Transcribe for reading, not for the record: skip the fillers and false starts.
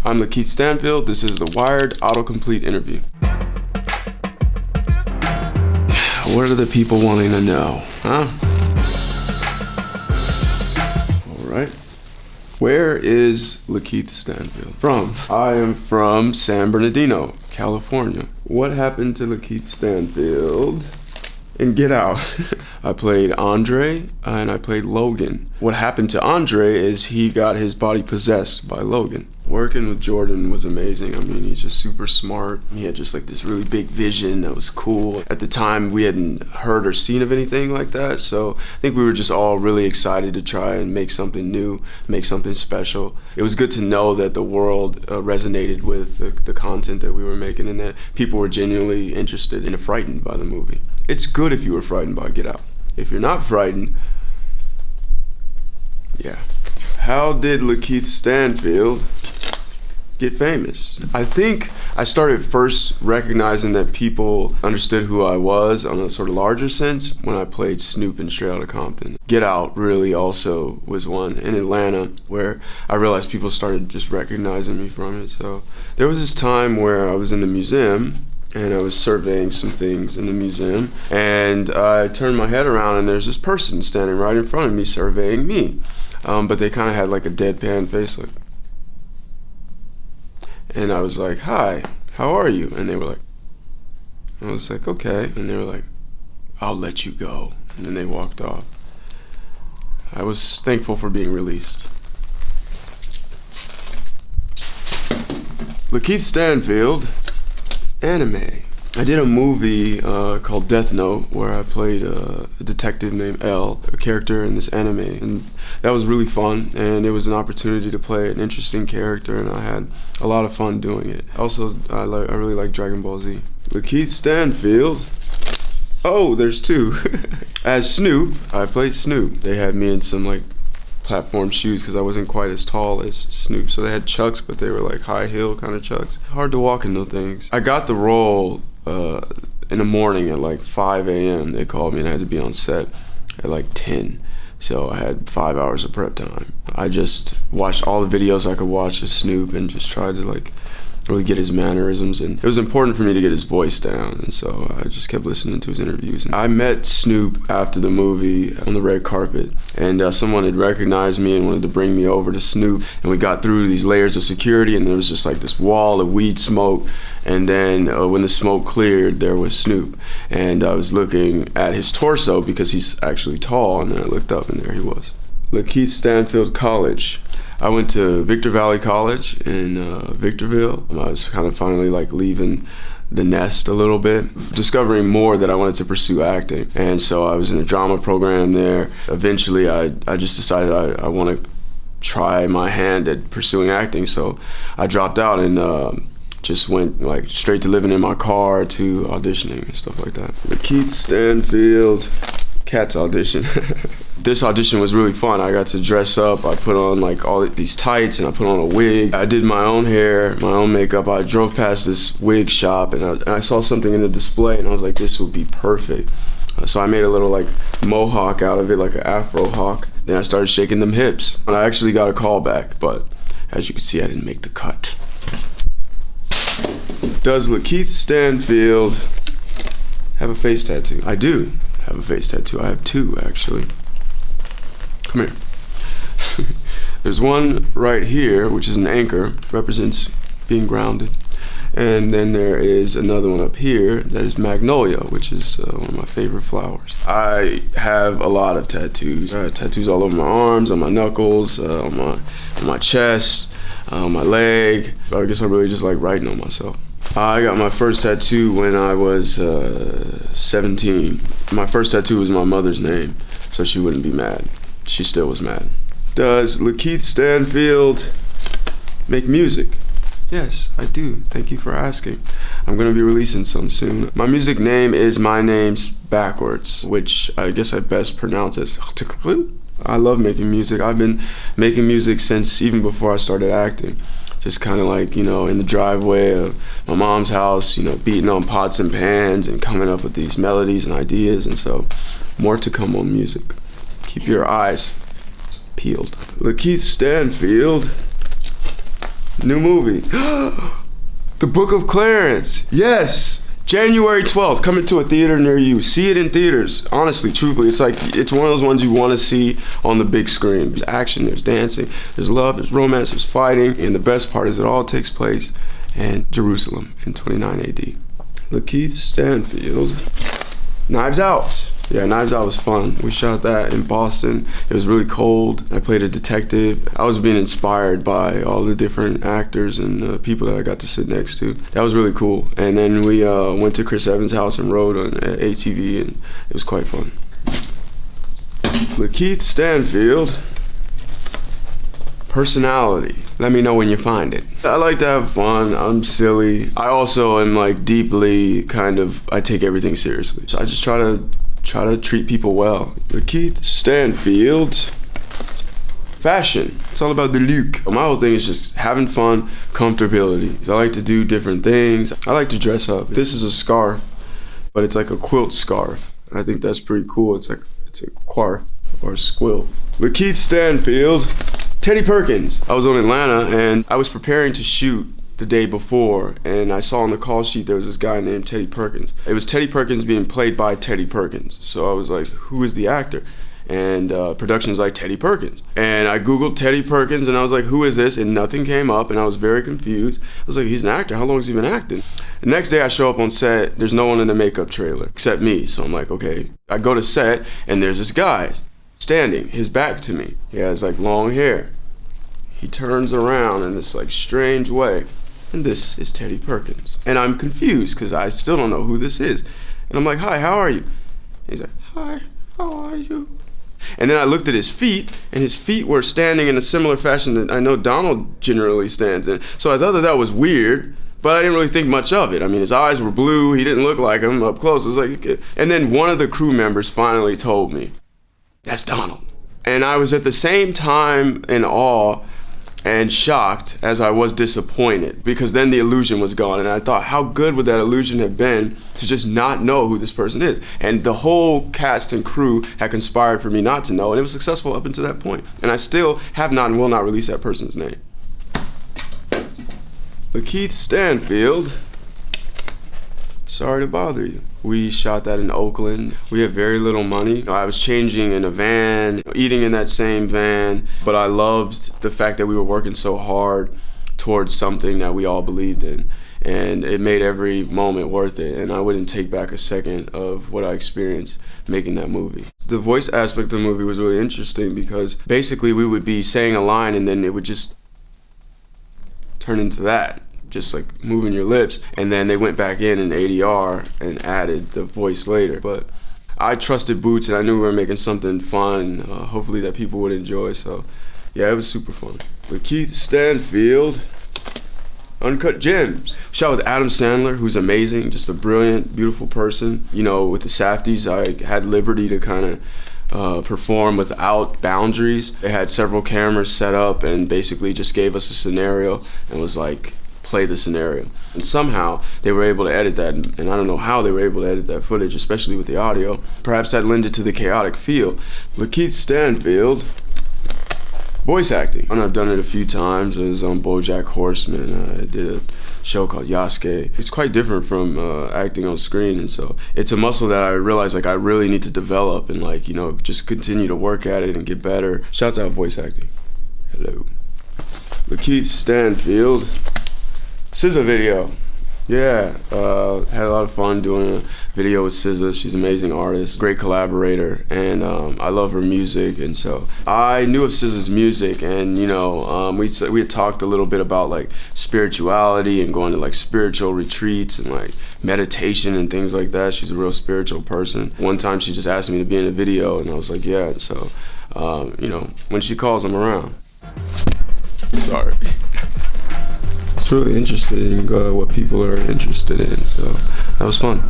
I'm LaKeith Stanfield. This is the Wired Autocomplete interview. What are the people wanting to know, huh? All right. Where is LaKeith Stanfield from? I am from San Bernardino, California. What happened to LaKeith Stanfield in Get Out? I played Andre and I played Logan. What happened to Andre is he got his body possessed by Logan. Working with Jordan was amazing. I mean, he's just super smart. He had just like this really big vision that was cool. At the time, we hadn't heard or seen of anything like that, so I think we were just all really excited to try and make something new, make something special. It was good to know that the world resonated with the content that we were making and that people were genuinely interested and frightened by the movie. It's good if you were frightened by Get Out. If you're not frightened, yeah. How did LaKeith Stanfield get famous? I think I started first recognizing that people understood who I was on a sort of larger sense when I played Snoop in Straight Outta Compton. Get Out really also was one in Atlanta where I realized people started just recognizing me from it. So there was this time where I was in the museum and I was surveying some things in the museum, and I turned my head around and there's this person standing right in front of me surveying me. But they kind of had like a deadpan face, like, and I was like, "Hi, how are you?" And they were like, I was like, "Okay," and they were like, "I'll let you go," and then they walked off. I was thankful for being released. LaKeith Stanfield, anime. I did a movie called Death Note where I played a detective named L, a character in this anime, and that was really fun, and it was an opportunity to play an interesting character, and I had a lot of fun doing it. Also, I really like Dragon Ball Z. LaKeith Stanfield. Oh, there's two. As Snoop, I played Snoop. They had me in some like platform shoes because I wasn't quite as tall as Snoop, so they had Chucks, but they were like high heel kind of Chucks. Hard to walk in those things. I got the role in the morning at like 5 a.m. They called me and I had to be on set at like 10. So I had 5 hours of prep time. I just watched all the videos I could watch of Snoop and just tried to like really get his mannerisms, and it was important for me to get his voice down, and so I just kept listening to his interviews. And I met Snoop after the movie on the red carpet, and someone had recognized me and wanted to bring me over to Snoop, and we got through these layers of security, and there was just like this wall of weed smoke, and then when the smoke cleared, there was Snoop, and I was looking at his torso because he's actually tall, and then I looked up and there he was. LaKeith Stanfield College. I went to Victor Valley College in Victorville. I was kind of finally like leaving the nest a little bit, discovering more that I wanted to pursue acting. And so I was in a drama program there. Eventually I just decided I want to try my hand at pursuing acting. So I dropped out and just went like straight to living in my car to auditioning and stuff like that. LaKeith Stanfield Cats audition. This audition was really fun. I got to dress up. I put on like all these tights and I put on a wig. I did my own hair, my own makeup. I drove past this wig shop and I saw something in the display and I was like, this would be perfect. So I made a little like mohawk out of it, like an afro hawk. Then I started shaking them hips. And I actually got a call back, but as you can see, I didn't make the cut. Does LaKeith Stanfield have a face tattoo? I do have a face tattoo. I have two, actually. Come here. There's one right here, which is an anchor, represents being grounded. And then there is another one up here that is magnolia, which is one of my favorite flowers. I have a lot of tattoos. I have tattoos all over my arms, on my knuckles, on my chest, on my leg. So I guess I really just like writing on myself. I got my first tattoo when I was 17. My first tattoo was my mother's name, so she wouldn't be mad. She still was mad. Does LaKeith Stanfield make music? Yes, I do. Thank you for asking. I'm gonna be releasing some soon. My music name is my name's backwards, which I guess I best pronounce as I love making music. I've been making music since even before I started acting. Just kind of like, you know, in the driveway of my mom's house, you know, beating on pots and pans and coming up with these melodies and ideas. And so more to come on music. Keep your eyes peeled. LaKeith Stanfield New movie. The Book of Clarance. Yes. January 12th, coming to a theater near you. See it in theaters. Honestly, truthfully, it's one of those ones you want to see on the big screen. There's action, there's dancing, there's love, there's romance, there's fighting, and the best part is it all takes place in Jerusalem in 29 AD. LaKeith Stanfield. Knives Out. Yeah, Knives Out was fun. We shot that in Boston. It was really cold. I played a detective. I was being inspired by all the different actors and people that I got to sit next to. That was really cool. And then we went to Chris Evans' house and rode on ATV, and it was quite fun. LaKeith Stanfield. Personality. Let me know when you find it. I like to have fun. I'm silly. I also am like deeply I take everything seriously. So I just try to treat people well. LaKeith Stanfield. Fashion. It's all about the look. My whole thing is just having fun, comfortability. So I like to do different things. I like to dress up. This is a scarf, but it's like a quilt scarf. I think that's pretty cool. It's a quarf or a squill. LaKeith Stanfield. Teddy Perkins. I was in Atlanta and I was preparing to shoot the day before, and I saw on the call sheet there was this guy named Teddy Perkins. It was Teddy Perkins being played by Teddy Perkins. So I was like, who is the actor? And production's like, Teddy Perkins. And I Googled Teddy Perkins and I was like, who is this? And nothing came up and I was very confused. I was like, he's an actor, how long has he been acting? The next day I show up on set, there's no one in the makeup trailer except me. So I'm like, okay. I go to set and there's this guy standing, his back to me. He has like long hair. He turns around in this like strange way. And this is Teddy Perkins. And I'm confused because I still don't know who this is. And I'm like, hi, how are you? And he's like, hi, how are you? And then I looked at his feet, and his feet were standing in a similar fashion that I know Donald generally stands in. So I thought that was weird, but I didn't really think much of it. I mean, his eyes were blue, he didn't look like him up close. It was like, and then one of the crew members finally told me, that's Donald. And I was at the same time in awe and shocked as I was disappointed, because then the illusion was gone, and I thought, how good would that illusion have been to just not know who this person is? And the whole cast and crew had conspired for me not to know, and it was successful up until that point. And I still have not and will not release that person's name. LaKeith Stanfield. Sorry to bother you. We shot that in Oakland. We had very little money. I was changing in a van, eating in that same van, but I loved the fact that we were working so hard towards something that we all believed in. And it made every moment worth it, and I wouldn't take back a second of what I experienced making that movie. The voice aspect of the movie was really interesting because basically we would be saying a line and then it would just turn into that. Just like moving your lips, and then they went back in ADR and added the voice later. But I trusted Boots and I knew we were making something fun, hopefully that people would enjoy. So yeah, it was super fun. LaKeith Stanfield. Uncut Gems. Shot with Adam Sandler, who's amazing, just a brilliant, beautiful person. You know, with the Safdies, I had liberty to kind of perform without boundaries. They had several cameras set up and basically just gave us a scenario and was like, play the scenario. And somehow they were able to edit that, and I don't know how they were able to edit that footage, especially with the audio. Perhaps that lended to the chaotic feel. LaKeith Stanfield. Voice acting. And I've done it a few times. I was on BoJack Horseman. I did a show called Yasuke. It's quite different from acting on screen, and so it's a muscle that I realize like I really need to develop and like, you know, just continue to work at it and get better. Shouts out voice acting. Hello. LaKeith Stanfield. SZA video. Yeah, had a lot of fun doing a video with SZA. She's an amazing artist, great collaborator, and I love her music. And so I knew of SZA's music, and you know, we had talked a little bit about like spirituality and going to like spiritual retreats and like meditation and things like that. She's a real spiritual person. One time she just asked me to be in a video, and I was like, yeah. And so, you know, when she calls, I'm around. Sorry. It's really interesting what people are interested in, so that was fun.